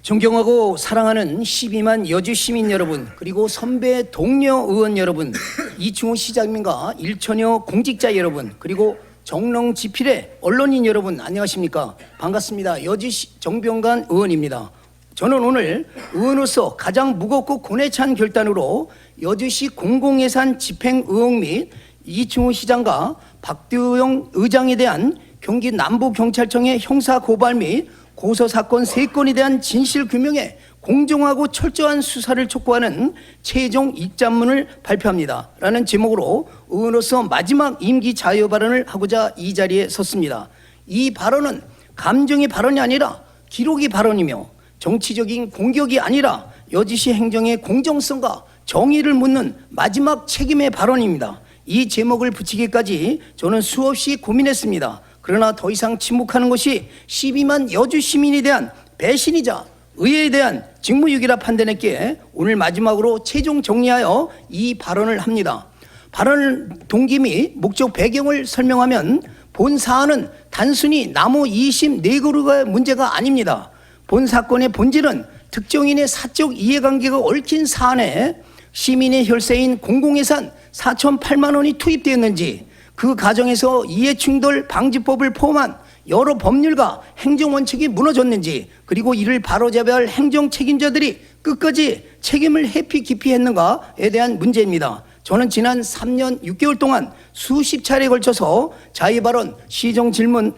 존경하고 사랑하는 12만 여주 시민 여러분, 그리고 선배 동료 의원 여러분, 이충호 시장님과 일천여 공직자 여러분, 그리고 정릉지필의 언론인 여러분, 안녕하십니까? 반갑습니다. 여주시 정병관 의원입니다. 저는 오늘 의원으로서 가장 무겁고 고뇌 찬 결단으로 여주시 공공예산 집행 의혹 및 이충호 시장과 박두영 의장에 대한 경기 남부경찰청의 형사 고발 및 고소 사건 3건에 대한 진실 규명에 공정하고 철저한 수사를 촉구하는 최종 입장문을 발표합니다. 라는 제목으로 의원으로서 마지막 임기 자유 발언을 하고자 이 자리에 섰습니다. 이 발언은 감정의 발언이 아니라 기록의 발언이며 정치적인 공격이 아니라 여주시 행정의 공정성과 정의를 묻는 마지막 책임의 발언입니다. 이 제목을 붙이기까지 저는 수없이 고민했습니다. 그러나 더 이상 침묵하는 것이 12만 여주 시민에 대한 배신이자 의회에 대한 직무유기라 판단했기에 오늘 마지막으로 최종 정리하여 이 발언을 합니다. 발언 동기 및 목적 배경을 설명하면 본 사안은 단순히 나무 24그루의 문제가 아닙니다. 본 사건의 본질은 특정인의 사적 이해관계가 얽힌 사안에 시민의 혈세인 공공예산 4,008만 원이 투입되었는지, 그 과정에서 이해충돌 방지법을 포함한 여러 법률과 행정원칙이 무너졌는지, 그리고 이를 바로잡아야 할 행정 책임자들이 끝까지 책임을 회피 깊이 했는가에 대한 문제입니다. 저는 지난 3년 6개월 동안 수십 차례에 걸쳐서 자유발언, 시정질문,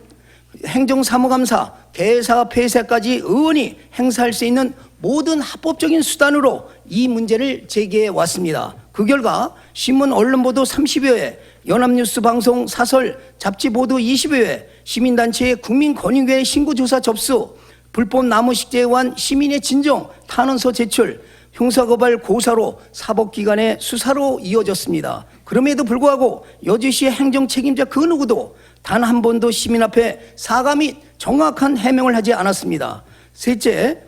행정사무감사, 개사 폐쇄까지 의원이 행사할 수 있는 모든 합법적인 수단으로 이 문제를 제기해 왔습니다. 그 결과 신문 언론보도 30여 회, 연합뉴스 방송 사설 잡지 보도 20여 회, 시민단체의 국민권익위에 신고조사 접수, 불법 나무식재에 관한 시민의 진정 탄원서 제출, 형사고발 고사로 사법기관의 수사로 이어졌습니다. 그럼에도 불구하고 여주시 행정 책임자 그 누구도 단 한 번도 시민 앞에 사과 및 정확한 해명을 하지 않았습니다. 셋째,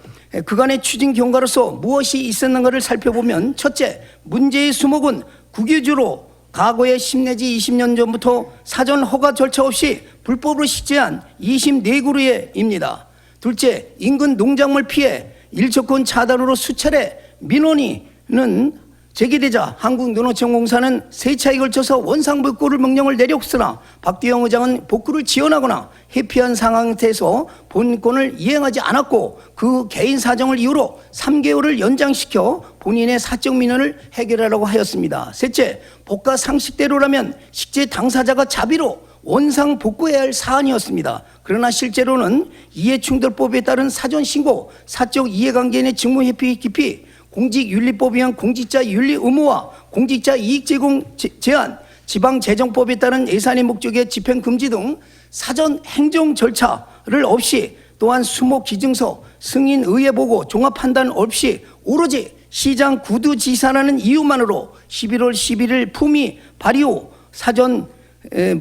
그간의 추진 경과로서 무엇이 있었는가를 살펴보면, 첫째, 문제의 수목은 국유지로 과거에 10 내지 20년 전부터 사전 허가 절차 없이 불법으로 식재한 24그루입니다. 둘째, 인근 농작물 피해 일조권 차단으로 수차례 민원이는 제기되자 한국농어촌공사는 3차에 걸쳐서 원상복구를 명령을 내렸으나 박두영 의장은 복구를 지연하거나 회피한 상황에서 본건을 이행하지 않았고, 그 개인 사정을 이유로 3개월을 연장시켜 본인의 사적 민원을 해결하라고 하였습니다. 셋째, 법과 상식대로라면 식재 당사자가 자비로 원상 복구해야 할 사안이었습니다. 그러나 실제로는 이해충돌법에 따른 사전신고, 사적 이해관계인의 직무회피 깊이, 공직윤리법에 의한 공직자 윤리 의무와 공직자 이익 제공 제한, 지방재정법에 따른 예산의 목적의 집행금지 등 사전 행정 절차를 없이, 또한 수목 기증서, 승인 의회 보고, 종합 판단 없이 오로지 시장 구두지사라는 이유만으로 11월 11일 품위 발의 후 사전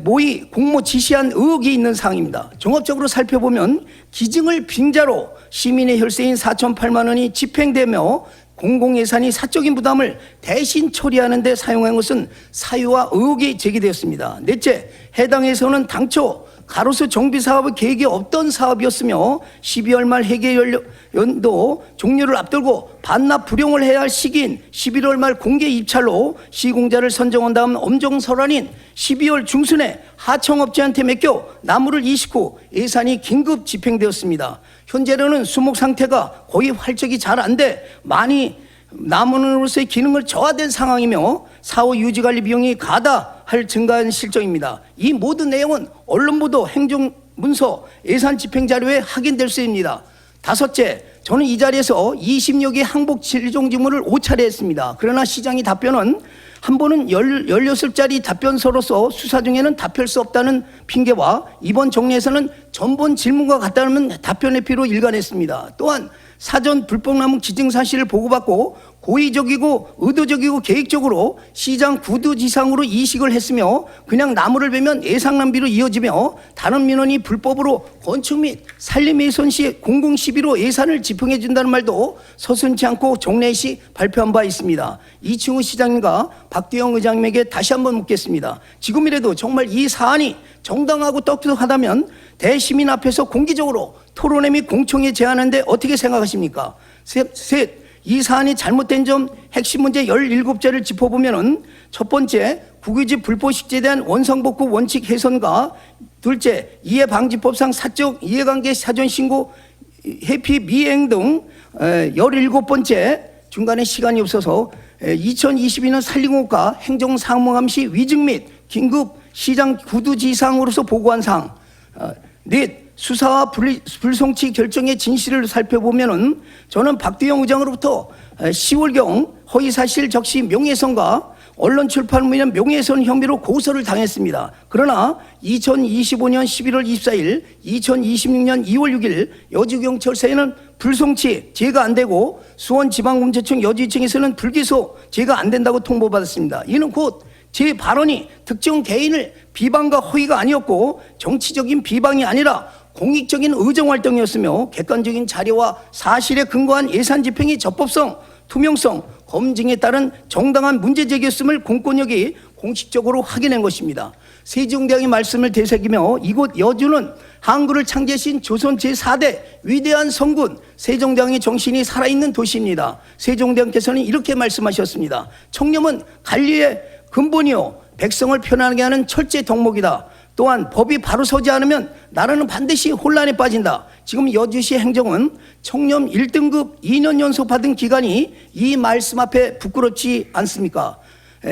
모의 공모 지시한 의혹이 있는 사항입니다. 종합적으로 살펴보면 기증을 빙자로 시민의 혈세인 4,008만 원이 집행되며 공공예산이 사적인 부담을 대신 처리하는 데 사용한 것은 사유와 의혹이 제기되었습니다. 넷째, 해당에서는 당초 가로수 정비사업의 계획이 없던 사업이었으며 12월 말 회계연도 종료를 앞두고 반납 불용을 해야 할 시기인 11월 말 공개 입찰로 시공자를 선정한 다음 엄정설환인 12월 중순에 하청업체한테 맡겨 나무를 이식 후 예산이 긴급 집행되었습니다. 현재로는 수목 상태가 거의 활적이 잘 안 돼 많이 나무로서의 기능을 저하된 상황이며 사후 유지관리 비용이 가다할 증가한 실정입니다. 이 모든 내용은 언론보도, 행정문서, 예산 집행자료에 확인될 수 있습니다. 다섯째, 저는 이 자리에서 20여 개 항복 질종 질문을 5차례 했습니다. 그러나 시장이 답변은 한 번은 16자리 답변서로서 수사 중에는 답할 수 없다는 핑계와 이번 정리에서는 전번 질문과 같다는 답변 회피로 일관했습니다. 또한 사전 불법나무 기증 사실을 보고받고 고의적이고 의도적이고 계획적으로 시장 구두지상으로 이식을 했으며, 그냥 나무를 베면 예상 낭비로 이어지며 다른 민원이 불법으로 건축 및 산림훼손 시 공공시비로 예산을 집행해 준다는 말도 서슴지 않고 정례 시 발표한 바 있습니다. 이충호 시장님과 박두영 의장님에게 다시 한번 묻겠습니다. 지금이라도 정말 이 사안이 정당하고 똑똑하다면 대시민 앞에서 공개적으로 토론회 및 공청회 제안하는데 어떻게 생각하십니까? 셋, 이 사안이 잘못된 점 핵심 문제 17개를 짚어보면은 첫 번째, 국유지 불포식재에 대한 원상복구 원칙 훼손과 둘째, 이해방지법상 사적 이해관계 사전신고 회피 미행 등 17번째, 중간에 시간이 없어서 2022년 산림공업과 행정사무감시 위증 및 긴급 시장 구두지사항으로서 보고한 사항. 넷, 수사와 불송치 결정의 진실을 살펴보면은 저는 박두영 의장으로부터 10월경 허위사실 적시 명예훼손과 언론 출판 무연 명예훼손 혐의로 고소를 당했습니다. 그러나 2025년 11월 24일, 2026년 2월 6일 여주경찰서에는 불송치 제가 안 되고 수원지방검찰청 여주지청에서는 불기소 제가 안 된다고 통보받았습니다. 이는 곧 제 발언이 특정 개인을 비방과 허위가 아니었고 정치적인 비방이 아니라 공익적인 의정활동이었으며 객관적인 자료와 사실에 근거한 예산 집행이 적법성, 투명성, 검증에 따른 정당한 문제제기였음을 공권력이 공식적으로 확인한 것입니다. 세종대왕의 말씀을 되새기며 이곳 여주는 한글을 창제하신 조선 제4대 위대한 성군 세종대왕의 정신이 살아있는 도시입니다. 세종대왕께서는 이렇게 말씀하셨습니다. 청렴은 관리의 근본이요 백성을 편안하게 하는 철제 덕목이다. 또한 법이 바로 서지 않으면 나라는 반드시 혼란에 빠진다. 지금 여주시 행정은 청렴 1등급 2년 연속 받은 기관이 이 말씀 앞에 부끄럽지 않습니까?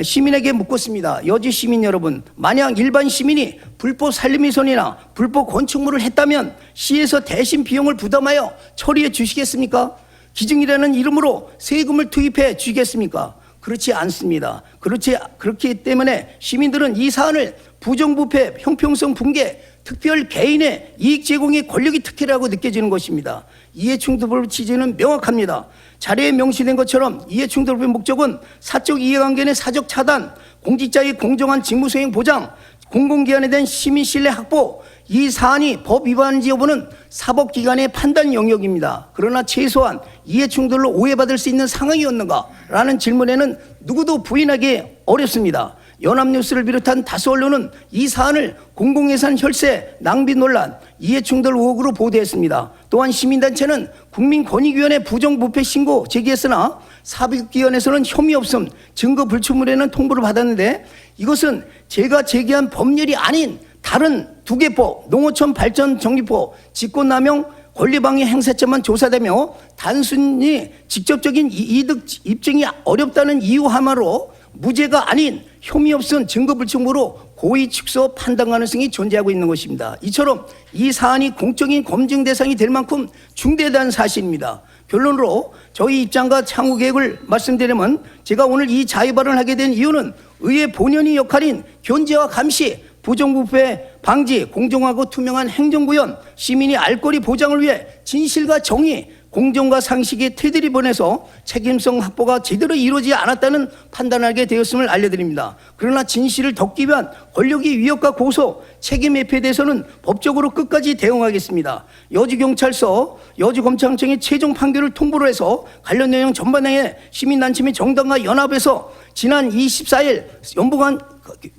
시민에게 묻겠습니다. 여주 시민 여러분, 만약 일반 시민이 불법 산림훼손이나 불법 건축물을 했다면 시에서 대신 비용을 부담하여 처리해 주시겠습니까? 기증이라는 이름으로 세금을 투입해 주시겠습니까? 그렇지 않습니다. 그렇기 때문에 시민들은 이 사안을 부정부패, 형평성 붕괴, 특별 개인의 이익 제공의 권력이 특혜라고 느껴지는 것입니다. 이해충돌법의 취지는 명확합니다. 자료에 명시된 것처럼 이해충돌법의 목적은 사적 이해관계의 사적 차단, 공직자의 공정한 직무수행 보장, 공공기관에 대한 시민 신뢰 확보, 이 사안이 법 위반인지 여부는 사법기관의 판단 영역입니다. 그러나 최소한 이해충돌로 오해받을 수 있는 상황이었는가라는 질문에는 누구도 부인하기 어렵습니다. 연합뉴스를 비롯한 다수 언론은 이 사안을 공공예산 혈세, 낭비 논란, 이해충돌 의혹으로 보도했습니다. 또한 시민단체는 국민권익위원회 부정부패 신고 제기했으나 사법기관에서는 혐의 없음, 증거 불충분에는 통보를 받았는데 이것은 제가 제기한 법률이 아닌 다른 두 개법, 농어촌 발전 정리법, 직권남용 권리방해 행사죄만 조사되며 단순히 직접적인 이득 입증이 어렵다는 이유 하나로 무죄가 아닌 혐의 없음 증거 불충분으로 고의 축소 판단 가능성이 존재하고 있는 것입니다. 이처럼 이 사안이 공적인 검증 대상이 될 만큼 중대한 사실입니다. 결론으로 저희 입장과 향후 계획을 말씀드리면 제가 오늘 이 자유 발언을 하게 된 이유는 의회 본연의 역할인 견제와 감시, 부정부패 방지, 공정하고 투명한 행정구현, 시민이 알권리 보장을 위해 진실과 정의, 공정과 상식의 테두리 번에서 책임성 확보가 제대로 이루어지지 않았다는 판단하게 되었음을 알려드립니다. 그러나 진실을 덮기 위한 권력의 위협과 고소, 책임 회피에 대해서는 법적으로 끝까지 대응하겠습니다. 여주경찰서, 여주검찰청의 최종 판결을 통보로 해서 관련 내용 전반에 시민단체 및 정당과 연합해서 지난 24일 연봉한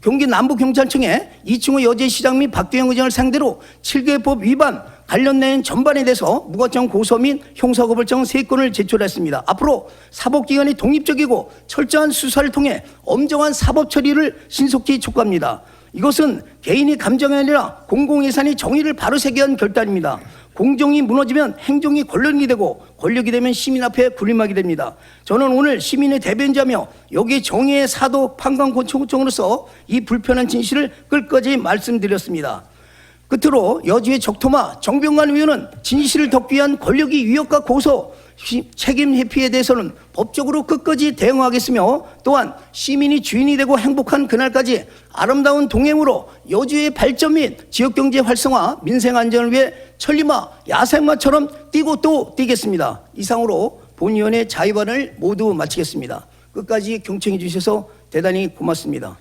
경기 남부경찰청에 이충호 여주시장 및 박두영 의장을 상대로 7개법 위반 관련 내용 전반에 대해서 무과정 고소 및 형사고발장 3건을 제출했습니다. 앞으로 사법기관이 독립적이고 철저한 수사를 통해 엄정한 사법 처리를 신속히 촉구합니다. 이것은 개인의 감정이 아니라 공공예산이 정의를 바로 세게 한 결단입니다. 공정이 무너지면 행정이 권력이 되고 권력이 되면 시민 앞에 군림하게 됩니다. 저는 오늘 시민의 대변자며 여기 정의의 사도 판관권청으로서 이 불편한 진실을 끝까지 말씀드렸습니다. 끝으로 여주의 적토마 정병관 의원은 진실을 덮기 위한 권력의 위협과 고소, 책임 회피에 대해서는 법적으로 끝까지 대응하겠으며 또한 시민이 주인이 되고 행복한 그날까지 아름다운 동행으로 여주의 발전 및 지역경제 활성화, 민생 안전을 위해 천리마, 야생마처럼 뛰고 또 뛰겠습니다. 이상으로 본위원회 자유발언을 모두 마치겠습니다. 끝까지 경청해 주셔서 대단히 고맙습니다.